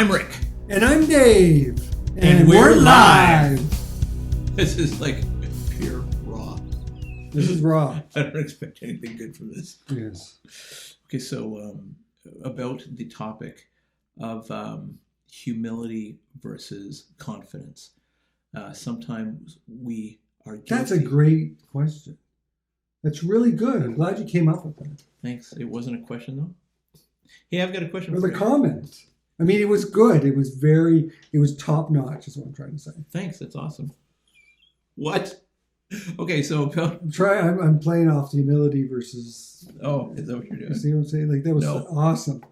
I'm Rick. And I'm Dave. And we're live. This is like pure raw. This is raw. I don't expect anything good from this. Yes. Okay, so about the topic of humility versus confidence. Sometimes we are guilty. That's a great question. That's really good. I'm glad you came up with that. Thanks. It wasn't a question, though? Hey, I've got a question for for the you. comment. I mean, it was good. It was top notch, is what I'm trying to say. Thanks. That's awesome. What? Okay, so I'm playing off the humility versus. Oh, is that what you're doing? You see what I'm saying? Like, that was awesome.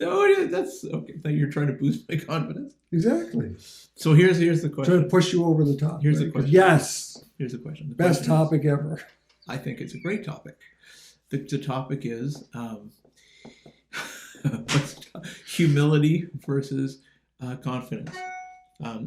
No, that's okay. I thought you were trying to boost my confidence. Exactly. So here's the question. Trying to push you over the top. Here's the question. Yes. Here's the question. The Best question topic ever. I think it's a great topic. The topic is humility versus confidence.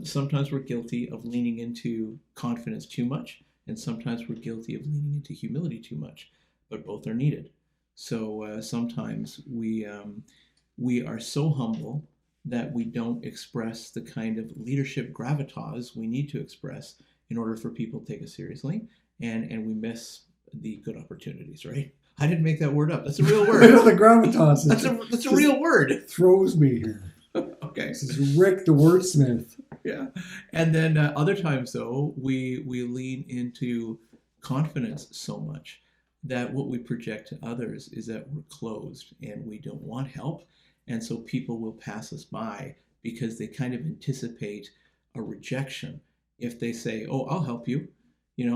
Sometimes we're guilty of leaning into confidence too much, and sometimes we're guilty of leaning into humility too much, but both are needed. So sometimes we are so humble that we don't express the kind of leadership gravitas we need to express in order for people to take us seriously, and we miss the good opportunities, right? I didn't make that word up. That's a real word. I know the gravitas. That's a real word. It throws me here. Okay. This is Rick the wordsmith. Yeah. And then other times, though, we lean into confidence so much that what we project to others is that we're closed and we don't want help. And so people will pass us by because they kind of anticipate a rejection if they say, oh, I'll help you.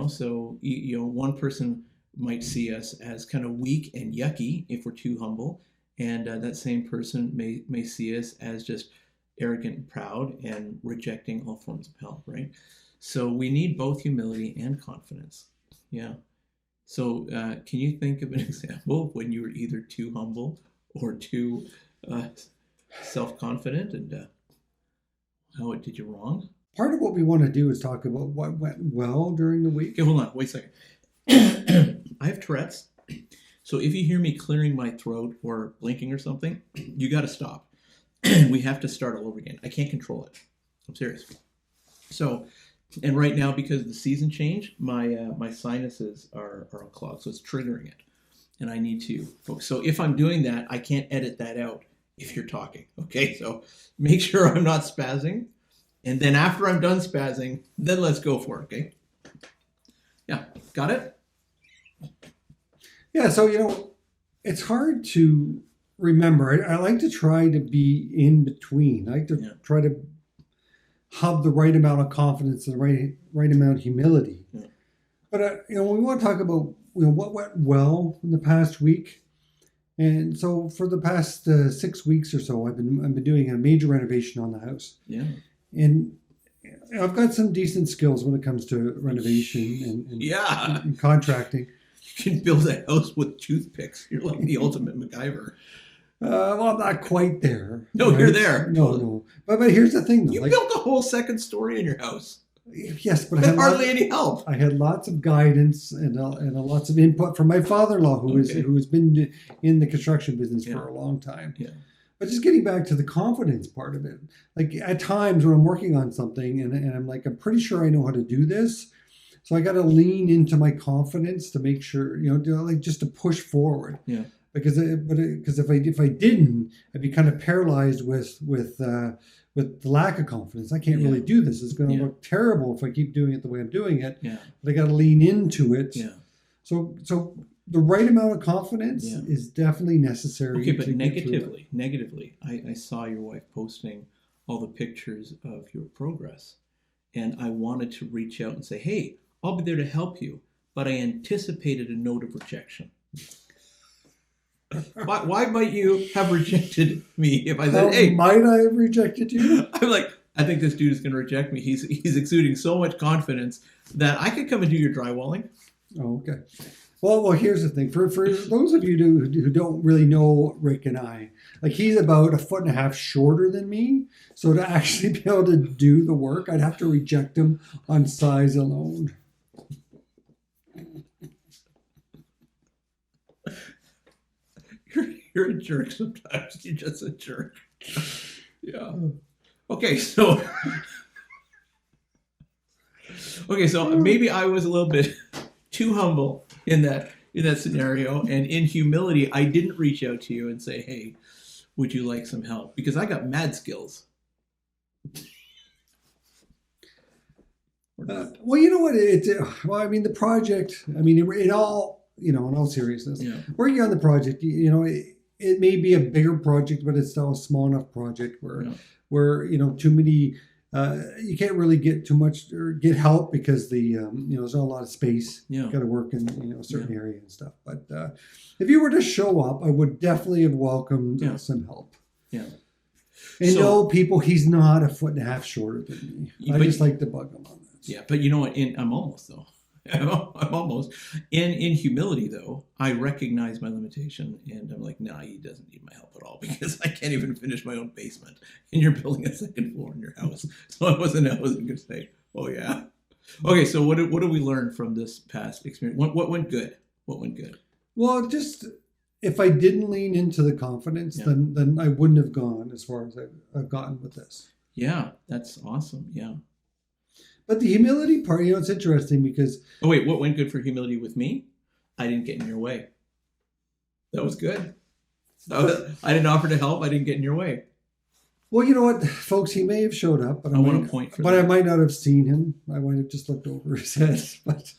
So, one person might see us as kind of weak and yucky if we're too humble. And that same person may see us as just arrogant and proud and rejecting all forms of help, right? So we need both humility and confidence. Yeah. So can you think of an example of when you were either too humble or too self-confident, and how it did you wrong? Part of what we want to do is talk about what went well during the week. Okay, hold on. Wait a second. I have Tourette's. So if you hear me clearing my throat or blinking or something, you got to stop. We have to start all over again. I can't control it. I'm serious. So, and right now, because of the season change, my sinuses are unclogged, so it's triggering it. And I need to focus. So if I'm doing that, I can't edit that out if you're talking. Okay, so make sure I'm not spazzing. And then after I'm done spazzing, then let's go for it, okay? Yeah, got it? Yeah, so, it's hard to remember. I like to try to be in between. I like to try to have the right amount of confidence and the right amount of humility. Yeah. But, we want to talk about, what went well in the past week. And so for the past 6 weeks or so, I've been doing a major renovation on the house. Yeah. And I've got some decent skills when it comes to renovation and contracting. You can build a house with toothpicks. You're like the ultimate MacGyver. Well, I'm not quite there. No, right? You're there. No. But here's the thing, though. You built a whole second story in your house. Yes, but with hardly any help. I had lots of guidance and lots of input from my father-in-law, who has been in the construction business for a long time. Yeah. But just getting back to the confidence part of it, like at times when I'm working on something and I'm like, I'm pretty sure I know how to do this. So I got to lean into my confidence to make sure, just to push forward. Yeah. Because if I didn't, I'd be kind of paralyzed with the lack of confidence. I can't really do this. It's going to look terrible if I keep doing it the way I'm doing it. Yeah. But I got to lean into it. Yeah. So the right amount of confidence is definitely necessary. Okay, but negatively, I saw your wife posting all the pictures of your progress, and I wanted to reach out and say, hey, I'll be there to help you, but I anticipated a note of rejection. Why might you have rejected me if I said, hey... might I have rejected you? I'm like, I think this dude is going to reject me. He's exuding so much confidence that I could come and do your drywalling. Oh, okay. Well, here's the thing. For those of you who don't really know Rick and I, like he's about 1.5 foot shorter than me. So to actually be able to do the work, I'd have to reject him on size alone. You're a jerk sometimes. You're just a jerk. Yeah. Okay, so maybe I was a little bit too humble in that scenario, and in humility, I didn't reach out to you and say, "Hey, would you like some help?" Because I got mad skills. Well, you know what? Well, I mean, the project. I mean, in all seriousness, working on the project, it may be a bigger project, but it's still a small enough project where too many. You can't really get too much or get help because there's not a lot of space. Yeah. You got to work in a certain area and stuff. But if you were to show up, I would definitely have welcomed some help. Yeah. And people, he's not a foot and a half shorter than me. I just like to bug him on that. Yeah, but you know what? I'm almost though. I'm almost in humility though. I recognize my limitation, and I'm like, nah, he doesn't need my help at all because I can't even finish my own basement, and you're building a second floor in your house. So I wasn't going to say, oh yeah. Okay, so what did we learn from this past experience? What went good? What went good? Well, just if I didn't lean into the confidence, then I wouldn't have gone as far as I've gotten with this. Yeah, that's awesome. Yeah. But the humility part, it's interesting because... Oh, wait, what went good for humility with me? I didn't get in your way. That was good. I didn't offer to help. I didn't get in your way. Well, you know what, folks, he may have showed up, but I might not have seen him. I might have just looked over his head. But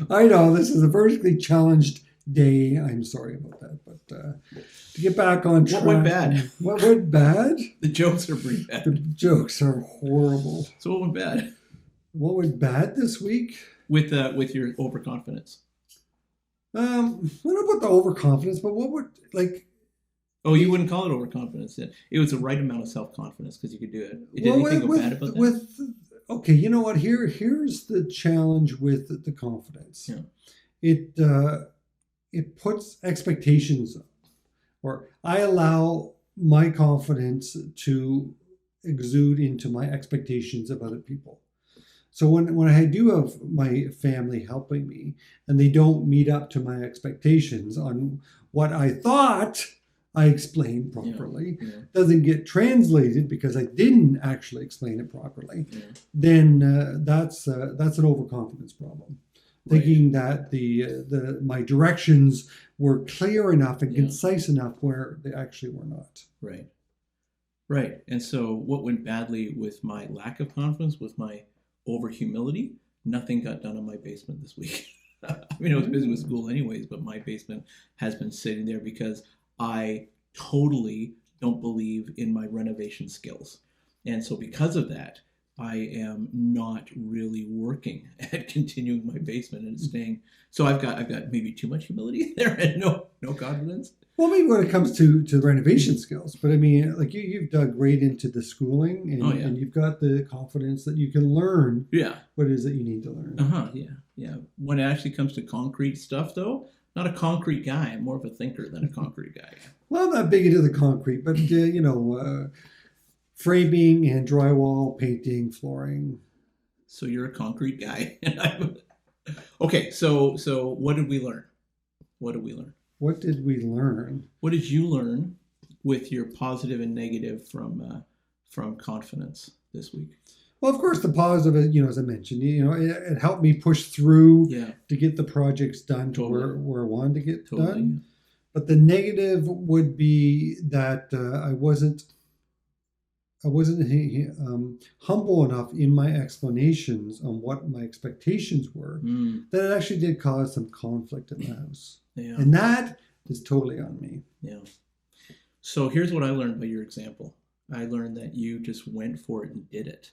I know this is a vertically challenged day. I'm sorry about that. But to get back on track... What went bad? What went bad? The jokes are pretty bad. The jokes are horrible. So what went bad? What went bad this week? With your overconfidence. I don't know about the overconfidence, but what would Oh, you wouldn't call it overconfidence then. It was the right amount of self-confidence because you could do it. Did anything go bad about that? Okay, you know what? Here's the challenge with the confidence. Yeah. It puts expectations up, or I allow my confidence to exude into my expectations of other people. So when I do have my family helping me and they don't meet up to my expectations on what I thought I explained properly, doesn't get translated because I didn't actually explain it properly, then that's an overconfidence problem. Right. Thinking that my directions were clear enough and concise enough where they actually were not. Right. Right. And so what went badly with my lack of confidence, with my over humility, nothing got done in my basement this week. I mean, I was busy with school anyways, but my basement has been sitting there because I totally don't believe in my renovation skills. And so because of that, I am not really working at continuing my basement and staying. So I've got maybe too much humility there and no confidence. Well, maybe when it comes to renovation skills, but I mean, like you've dug right into the schooling and you've got the confidence that you can learn what it is that you need to learn. Yeah. When it actually comes to concrete stuff, though, not a concrete guy. I'm more of a thinker than a concrete guy. Well, I'm not big into the concrete, but framing and drywall, painting, flooring. So you're a concrete guy. Okay, so what did we learn? What did we learn? What did we learn? What did you learn with your positive and negative from confidence this week? Well, of course, the positive, as I mentioned, it helped me push through to get the projects done to where I wanted to get done. But the negative would be that I wasn't humble enough in my explanations on what my expectations were that it actually did cause some conflict in the house. Yeah. And that is totally on me. Yeah. So here's what I learned by your example. I learned that you just went for it and did it.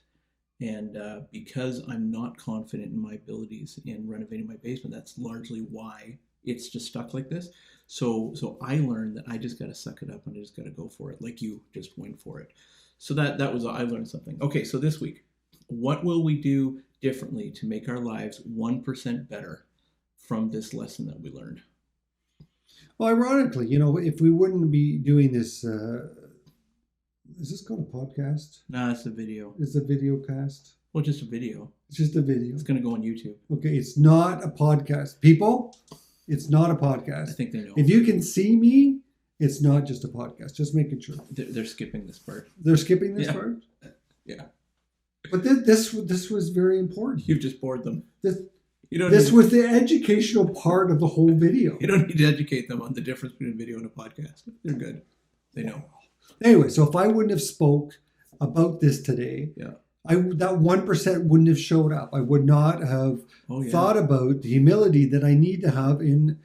And because I'm not confident in my abilities in renovating my basement, that's largely why it's just stuck like this. So I learned that I just got to suck it up and I just got to go for it, like you just went for it. So that was, I learned something. Okay, so this week, what will we do differently to make our lives 1% better from this lesson that we learned? Well, ironically, if we wouldn't be doing this, is this called a podcast? No, it's a video. It's a video cast? Well, just a video. It's just a video. It's going to go on YouTube. Okay, it's not a podcast. People, it's not a podcast. I think they know. If you can see me It's not just a podcast. Just making sure. They're skipping this part. They're skipping this part? Yeah. But this was very important. You've just bored them. This was the educational part of the whole video. You don't need to educate them on the difference between a video and a podcast. They're good. They know. Anyway, so if I wouldn't have spoke about this today, that 1% wouldn't have showed up. I would not have thought about the humility that I need to have in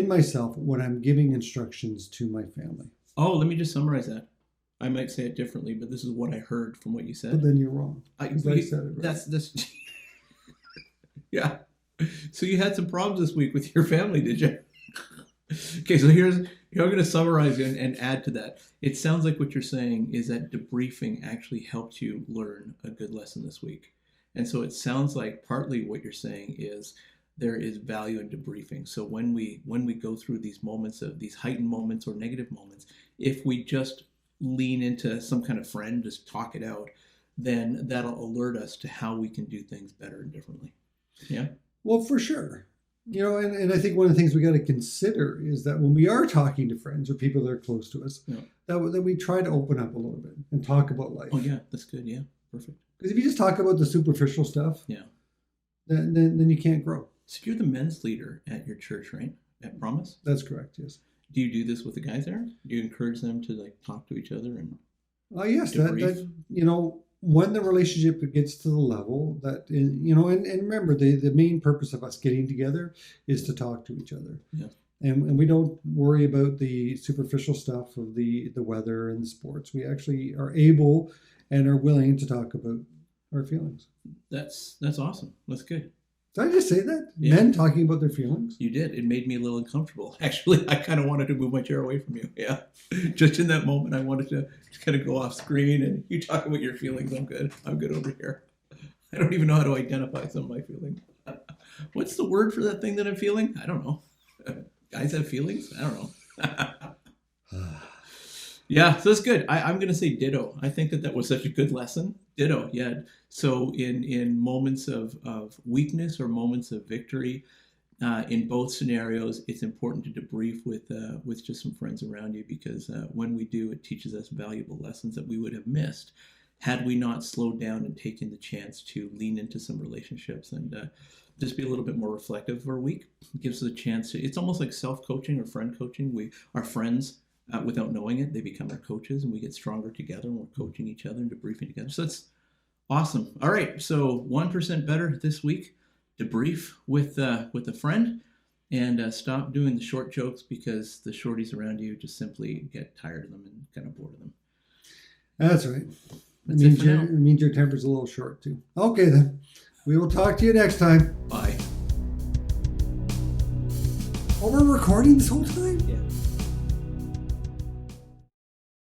myself when I'm giving instructions to my family. Oh, let me just summarize that. I might say it differently, but this is what I heard from what you said. But then you're wrong. I said it right. That's yeah. So you had some problems this week with your family, did you? Okay, so I'm going to summarize and add to that. It sounds like what you're saying is that debriefing actually helped you learn a good lesson this week. And so it sounds like partly what you're saying is there is value in debriefing. So when we go through these moments of these heightened moments or negative moments, if we just lean into some kind of friend, just talk it out, then that'll alert us to how we can do things better and differently. Yeah. Well, for sure. And I think one of the things we got to consider is that when we are talking to friends or people that are close to us, that we try to open up a little bit and talk about life. Oh, yeah, that's good. Yeah, perfect. Because if you just talk about the superficial stuff, then you can't grow. So you're the men's leader at your church, right? At Promise? That's correct, yes. Do you do this with the guys there? Do you encourage them to talk to each other and yes, that when the relationship gets to the level that, and remember, the main purpose of us getting together is to talk to each other. Yeah. And we don't worry about the superficial stuff of the weather and the sports. We actually are able and are willing to talk about our feelings. That's awesome. That's good. Did I just say that? Yeah. Men talking about their feelings? You did. It made me a little uncomfortable. Actually, I kind of wanted to move my chair away from you. Yeah. Just in that moment, I wanted to just kind of go off screen and you talk about your feelings. I'm good. I'm good over here. I don't even know how to identify some of my feelings. What's the word for that thing that I'm feeling? I don't know. Guys have feelings? I don't know. Yeah, so that's good. I'm going to say ditto. I think that was such a good lesson. Ditto, yeah. So in moments of weakness or moments of victory, in both scenarios, it's important to debrief with just some friends around you because when we do, it teaches us valuable lessons that we would have missed had we not slowed down and taken the chance to lean into some relationships and just be a little bit more reflective for a week. It gives us a chance to, it's almost like self-coaching or friend coaching. Our friends, without knowing it, they become our coaches and we get stronger together and we're coaching each other and debriefing together. So it's awesome. All right. So 1% better this week. Debrief with a friend and stop doing the short jokes because the shorties around you just simply get tired of them and kind of bored of them. That's right. It means your temper's a little short too. Okay then. We will talk to you next time. Bye. Oh, we're recording this whole time? Yeah.